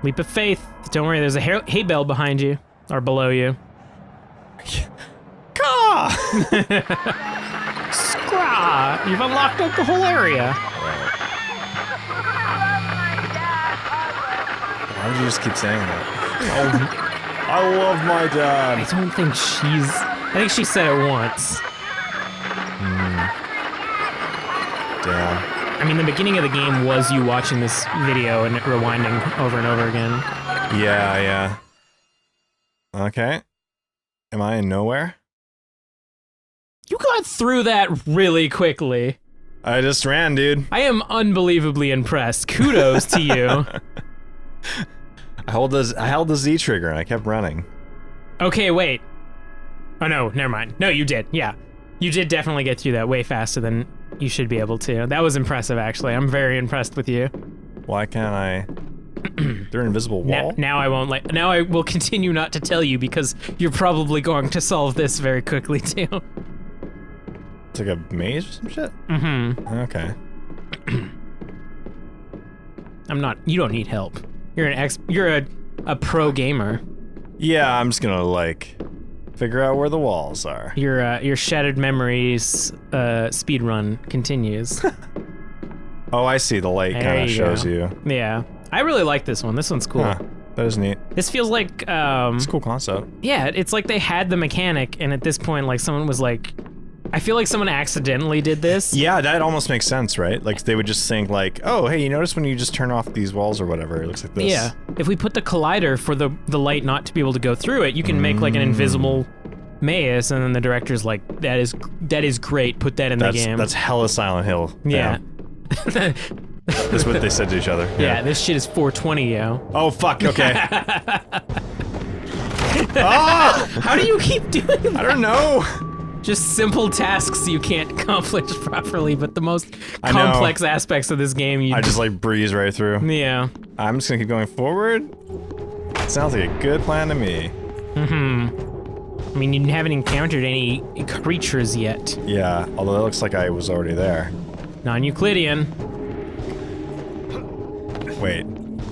Leap of faith. Don't worry, there's a hay bale behind you. Or below you. Caw! Scraw! You've unlocked up the whole area. Why would you just keep saying that? I love my dad. I don't think she's... I think she said it once. Damn. I mean, the beginning of the game was you watching this video and it rewinding over and over again. Yeah. Okay. Am I in nowhere? You got through that really quickly. I just ran, dude. I am unbelievably impressed. Kudos to you. I held the Z trigger and I kept running. Okay, wait. Oh no, never mind. No, you did. Yeah. You did definitely get through that way faster than you should be able to. That was impressive, actually. I'm very impressed with you. Why can't I? They're an invisible wall? Now I won't like. Now I will continue not to tell you because you're probably going to solve this very quickly too. It's like a maze or some shit? Mm-hmm. Okay. I'm not. You don't need help. You're You're a pro gamer. Yeah, I'm just gonna like figure out where the walls are. Your Shattered Memories speed run continues. Oh, I see. The light kind of shows you. Yeah, I really like this one. This one's cool. Huh, that is neat. This feels like It's a cool concept. yeah, it's like they had the mechanic, and at this point, like someone was like, I feel like someone accidentally did this. Yeah, that almost makes sense, right? Like they would just think like, oh, hey, you notice when you just turn off these walls or whatever, it looks like this. Yeah, if we put the collider for the light not to be able to go through it, you can make like an invisible maze, and then the director's like, that is great. Put that in the game. That's hella Silent Hill. Yeah. That's what they said to each other. Yeah, this shit is 420, yo. Oh fuck. Okay. Ah! How do you keep doing that? I don't know. Just simple tasks you can't accomplish properly, but the most I know. complex aspects of this game you I just like breeze right through. Yeah. I'm just gonna keep going forward. Sounds like a good plan to me. I mean, you haven't encountered any creatures yet. Yeah, although it looks like I was already there. Non-Euclidean. Wait.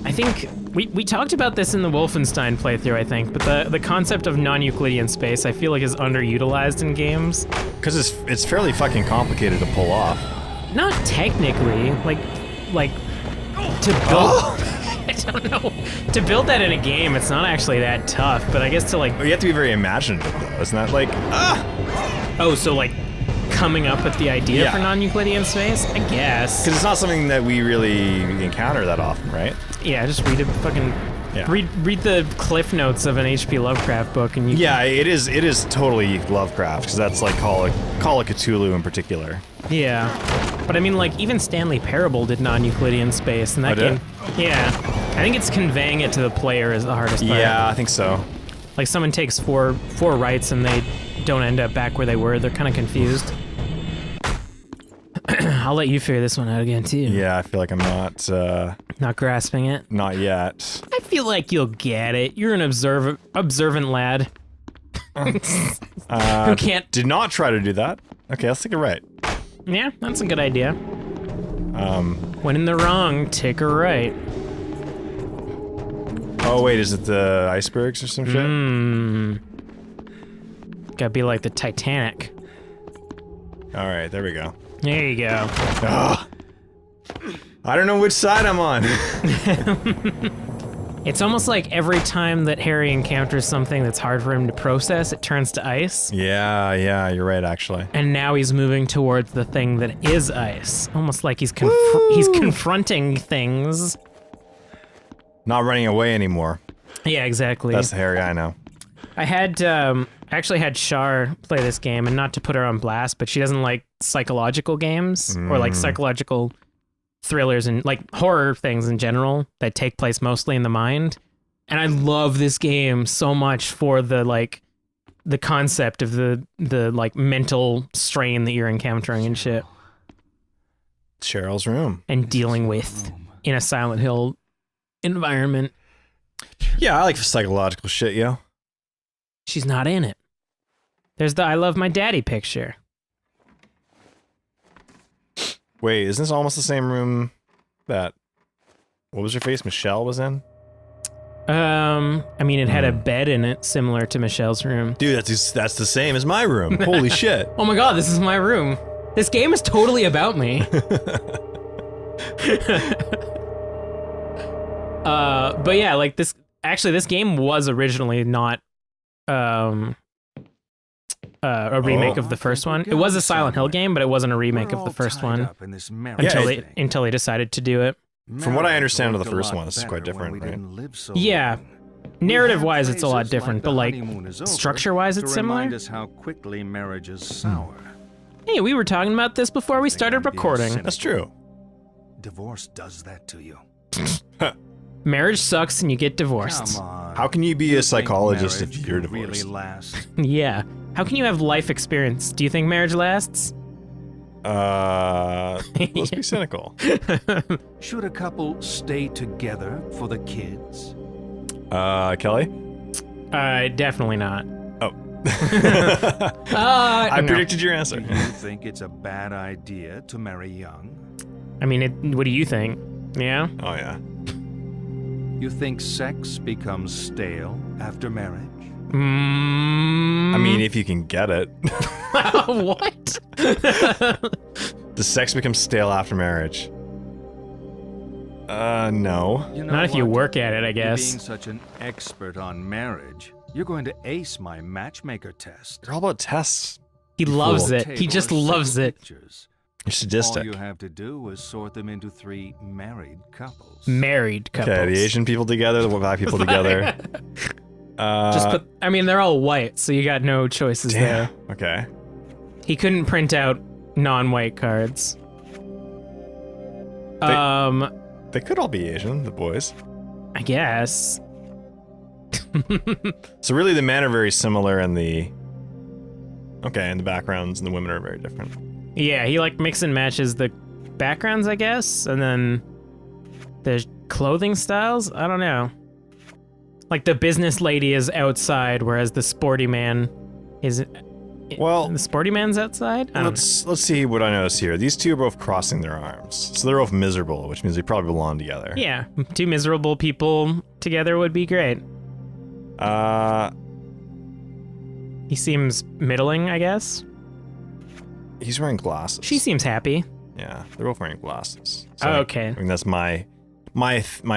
I think we talked about this in the Wolfenstein playthrough, I think, but the concept of non-Euclidean space I feel like is underutilized in games. Because it's fairly fucking complicated to pull off. Not technically, like to build. I don't know. To build that in a game, it's not actually that tough, but I guess to like. You have to be very imaginative, though. Isn't that like Oh, so like coming up with the idea Yeah. for non-Euclidean space? I guess. Because it's not something that we really encounter that often, right? Yeah, just read a fucking. Yeah. Read the cliff notes of an H.P. Lovecraft book, and you. Yeah, it is totally Lovecraft, because that's like Call of Cthulhu in particular. Yeah, but I mean, like even Stanley Parable did non-Euclidean space, and that Oh, game. did? Yeah, I think it's conveying it to the player is the hardest part. Yeah, I think so. Like someone takes four rights and they don't end up back where they were. They're kind of confused. I'll let you figure this one out again too. Yeah, I feel like I'm Not grasping it. not yet. I feel like you'll get it. You're an observant lad. Who can't? Did not try to do that. Okay, let's take a right. Yeah, that's a good idea. When in the wrong, take a right. Oh wait, is it the icebergs or some shit? Gotta be like the Titanic. All right, there we go. There you go. Ugh. I don't know which side I'm on. It's almost like every time that Harry encounters something that's hard for him to process, it turns to ice. Yeah, you're right, actually. And now he's moving towards the thing that is ice. Almost like he's confronting things. Not running away anymore. Yeah, exactly. That's the Harry I know. I had actually had Shar play this game, and not to put her on blast, but she doesn't like psychological games or like psychological thrillers and like horror things in general that take place mostly in the mind. And I love this game so much for the concept of the like mental strain that you're encountering and shit Cheryl's room. and dealing with in a Silent Hill environment. Yeah, I like psychological shit, yo. She's not in it. There's the I love my daddy picture. Wait, isn't this almost the same room that what was her face? Michelle was in? I mean, it had a bed in it, similar to Michelle's room. Dude, that's the same as my room. Holy shit. Oh my god, this is my room. This game is totally about me. But yeah, like this game was originally not a remake of the first one. It was a Silent Hill game, but it wasn't a remake of the first one until they decided to do it. From what I understand of the first one, this is quite different, right? Yeah. Narrative-wise, it's a lot different, but like structure-wise, it's similar. How quickly marriages sour. Hey, we were talking about this before we started recording. That's true. Divorce does that to you. Marriage sucks and you get divorced. Come on. How can you be a psychologist Marriage if you're can really divorced? last? Yeah. How can you have life experience? Do you think marriage lasts? Let's be cynical. Should a couple stay together for the kids? Kelly? Definitely not. Oh. I I predicted your answer. Do you think it's a bad idea to marry young? I mean, what do you think? Yeah? Oh, yeah. You think sex becomes stale after marriage? I mean, if you can get it. What? Does sex become stale after marriage? No. You know Not if you what? work at it, I Being guess. such an expert on marriage, you're going to ace my matchmaker test. They're all about tests. He loves fool. it. He just loves it. Pictures. You're sadistic. All you have to do is sort them into 3 married couples. Married couples. Okay, the Asian people together, the black people together. Just put, I mean, they're all white, so you got no choices Damn. there. Okay. He couldn't print out non-white cards. They could all be Asian, the boys. I guess. So really, the men are very similar, and the backgrounds and the women are very different. Yeah, he like mix and matches the backgrounds, I guess, and then the clothing styles. I don't know. Like the business lady is outside, whereas the sporty man is. Well, The sporty man's outside. I don't let's see what I notice here. These two are both crossing their arms, so they're both miserable, which means they probably belong together. know. Yeah, two miserable people together would be great. He seems middling, I guess. He's wearing glasses. She seems happy. Yeah, they're both wearing glasses. So Oh, okay. I mean, that's my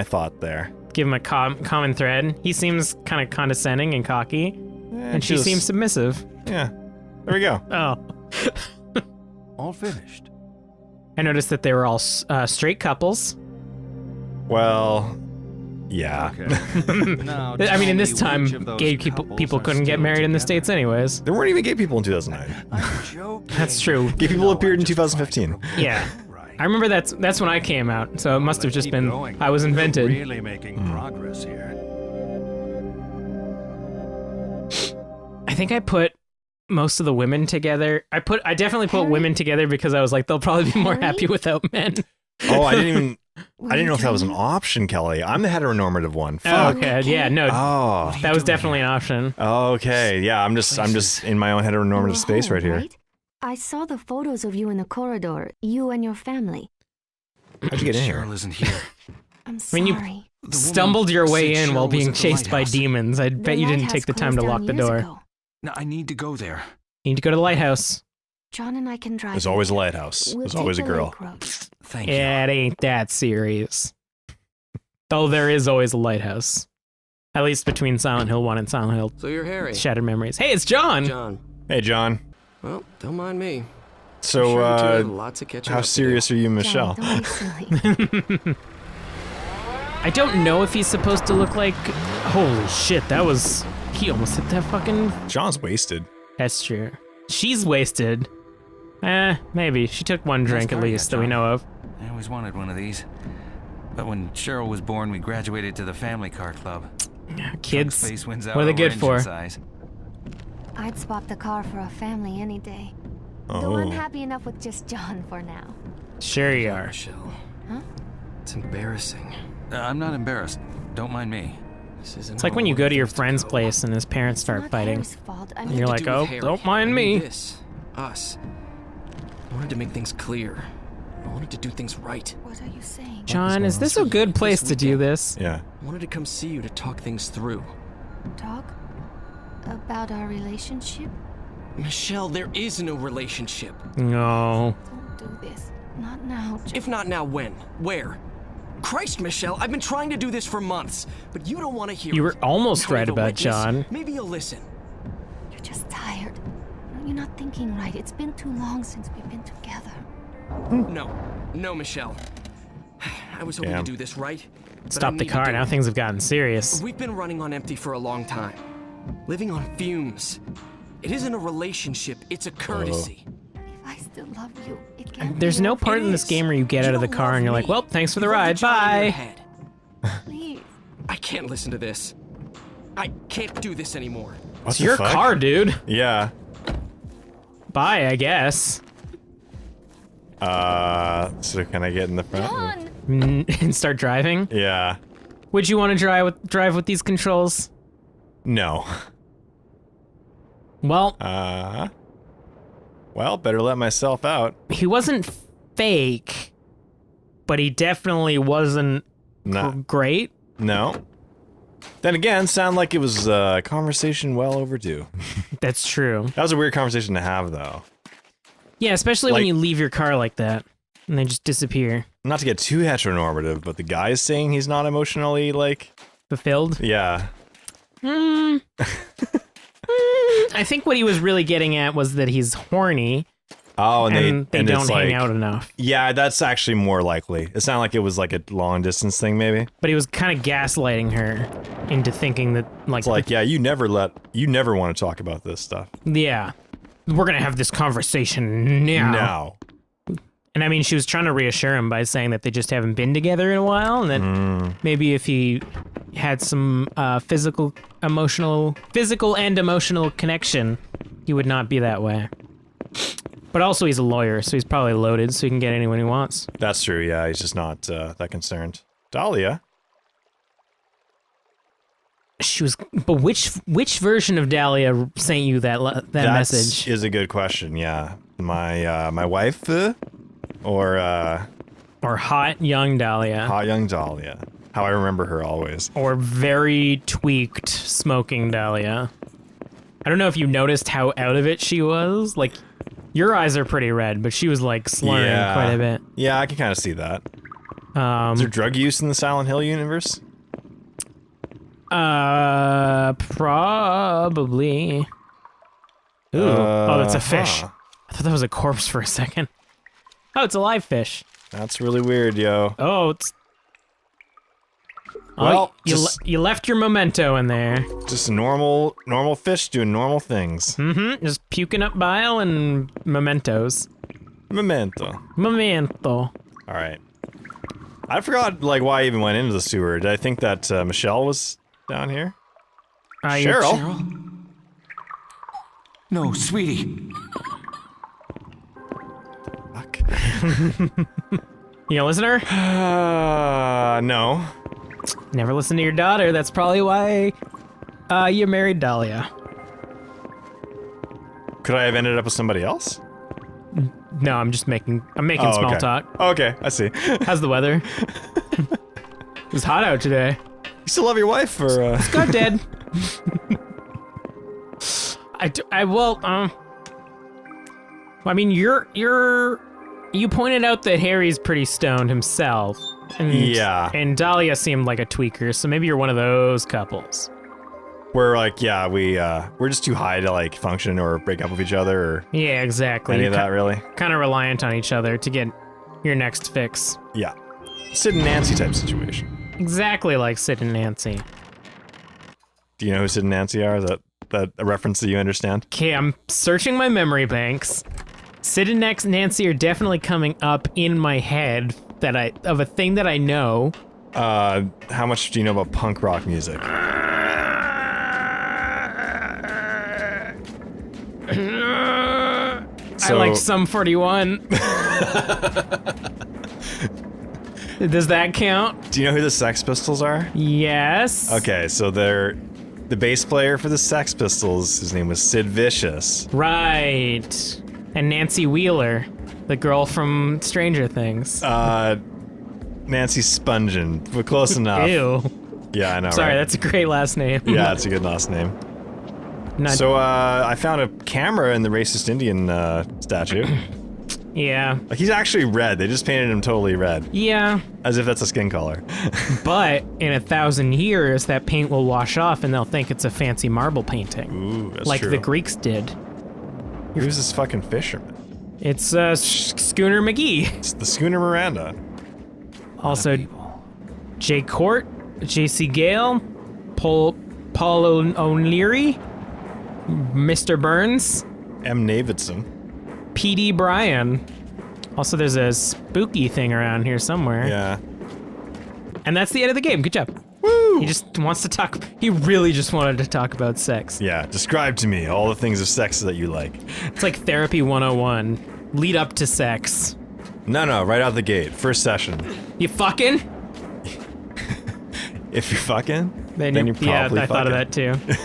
thought there. Give him a common thread. He seems kind of condescending and cocky, and she just- seems submissive. Yeah. There we go. Oh. All finished. I noticed that they were all straight couples. Well, yeah. Okay. Now, I mean, in tell this me time, which of those gay people couples are couldn't get still married in the together. States anyways. There weren't even gay people in 2009. I'm joking. That's true. Gay people No, appeared I in just tried to 2015. Yeah. Right. I remember that's when I came out, so it must have Let's just keep been going. I was We're invented. Really making progress here. I think I put most of the women together. I definitely put women together because I was like, they'll probably be more Harry? happy without men. Oh, I didn't Were know you if that was an dreaming? option, Kelly. I'm the heteronormative one. Oh, Fuck. okay. Yeah, no, Oh. that was definitely an option. Okay. Yeah, I'm just in my own You were heteronormative space home, right here. right? I saw the photos of you in the corridor, you and your family. How'd you get in here? Cheryl isn't here. I'm mean, sorry. you- The woman Stumbled your way said in while Cheryl was being at the chased by lighthouse. demons. I bet you didn't take the time to lock the door. No, I need to go there. You need to go to the lighthouse. John and I can drive. There's you always a there. lighthouse. We'll There's take always a the girl. lake road. Thank Yeah, it ain't that serious. Though there is always a lighthouse. At least between Silent Hill 1 and Silent Hill So you're Harry. Shattered Memories. Hey, it's John! John. Hey, John. Well, don't mind me. So, I'm sure you two have lots of catching how up to do. serious are you, Michelle? John, don't be silly. I don't know if he's supposed to look like... Holy shit, that was... He almost hit that fucking... John's wasted. That's true. She's wasted. Maybe. She took one drink at car you least got, that we John? know of. I always wanted one of these. But when Cheryl was born, we graduated to the family car club. Kids, Space wins out what are they over good engine for? Size. I'd swap the car for a family any day. Oh. Though I'm happy enough with just John for now. Sure you are. Michelle. Huh? It's embarrassing. I'm not embarrassed. Don't mind me. This isn't It's like how when I you go wanted to your things friend's go. place and his parents It's start not fighting. Harry's fault. I And mean, you're Nothing like, to do oh, with Harry. don't mind I mean me. This, us. I wanted to make things clear. I wanted to do things right. What are you saying? John, is this a good place to do this? Yeah. I wanted to come see you to talk things through. Talk about our relationship? Michelle, there is no relationship. No. Don't do this. Not now. If not now, when? Where? Christ, Michelle, I've been trying to do this for months, but you don't want to hear You it. were almost Now I right have a about witness. John. Maybe you'll listen. You're just tired. You're not thinking right. It's been too long since we've been together. No, Michelle. I was hoping Damn. to do this right. but I Stop the need to car. do Now it. things have gotten serious. We've been running on empty for a long time. Living on fumes. It isn't a relationship, it's a courtesy. If I still love you, it can't There's be no over. part It in this is. game where you get You out of the don't car love and you're me. like, well, thanks for the You've got ride. child in your Bye. head. Please. I can't listen to this. I can't do this anymore. What It's the your fuck? car, dude. Yeah. Bye, I guess. So can I get in the front? John! And start driving. Yeah. Would you want to drive with these controls? No. Well, Well, better let myself out. he wasn't fake, but he definitely wasn't No. great. No. Then again, sound like it was a conversation well overdue. That's true. That was a weird conversation to have, though. Yeah, especially when Like- you leave your car like that and they just disappear. Not to get too heteronormative, but the guy is saying he's not emotionally, like... Fulfilled. Yeah. I think what he was really getting at was that he's horny Oh, and, and they and don't it's hang like, out enough. Yeah, that's actually more likely. It sounded like it was like a long distance thing, maybe. But he was kind of gaslighting her into thinking that, like, It's like, yeah, you never want to talk about this stuff. yeah, we're gonna have this conversation now. Now. And I mean, she was trying to reassure him by saying that they just haven't been together in a while, and that maybe if he had some physical and emotional connection, he would not be that way. But also, he's a lawyer, so he's probably loaded, so he can get anyone he wants. That's true, yeah, he's just not that concerned. Dahlia? She was, but which version of Dahlia sent you that message? Is a good question, yeah. My wife? Or Or hot young Dahlia? hot young Dahlia. How I remember her always. Or very tweaked smoking Dahlia? I don't know if you noticed how out of it she was. Like, your eyes are pretty red, but she was like slurring quite a bit. Yeah, I can kind of see that. Is there drug use in the Silent Hill universe? Probably. Ooh, oh, that's a fish. Huh. I thought that was a corpse for a second. Oh, it's a live fish. That's really weird, yo. Oh, it's. Well, you just- you left your memento in there. Just a normal fish doing normal things. Mm-hmm. Just puking up bile and mementos. Memento. Memento. All right. I forgot like why I even went into the sewer. Did I think that Michelle was down here? Cheryl? Cheryl? No, sweetie. Fuck. You gonna listen to her? No. Never listen to your daughter. That's probably why you married Dahlia. Could I have ended up with somebody else? No, I'm making Oh, small okay. talk. Okay, I see. How's the weather? It's hot out today. You still love your wife, or? God dead. I mean, you pointed out that Harry's pretty stoned himself. And, Yeah. And Dahlia seemed like a tweaker, so maybe you're one of those couples. We're like, yeah, we're just too high to like function or break up with each other or Yeah, exactly. any You're of that, really. kind of reliant on each other to get your next fix. Yeah. Sid and Nancy type situation. Exactly like Sid and Nancy. Do you know who Sid and Nancy are? Is that a reference that you understand? Okay, I'm searching my memory banks. Sid and Nancy are definitely coming up in my head of a thing that I know. How much do you know about punk rock music? I like Sum 41. Does that count? Do you know who the Sex Pistols are? Yes. Okay, so they're the bass player for the Sex Pistols. His name was Sid Vicious. Right. And Nancy Wheeler. The girl from Stranger Things. Nancy Spungen, but close enough. Ew. Yeah, I know. Sorry, right? that's a great last name. Yeah, it's a good last name. Not- So, I found a camera in the racist Indian statue. yeah. Like, he's actually red. They just painted him totally red, Yeah. as if that's a skin color. But in 1,000 years, that paint will wash off and they'll think it's a fancy marble painting. Ooh, that's like true. the Greeks did. Who's this fucking fisherman? It's Schooner McGee. It's the Schooner Miranda. Also, Jay Court, J.C. Gale, Paul O'Leary, Mr. Burns, M. Davidson. P.D. Bryan. Also, there's a spooky thing around here somewhere. Yeah. And that's the end of the game. Good job. Woo! He just wants to talk. He really just wanted to talk about sex. Yeah, describe to me all the things of sex that you like. It's like therapy 101. Lead up to sex. No, right out the gate. First session. You fucking? If you're fucking, Then you're yeah, probably I thought of fucking. that too.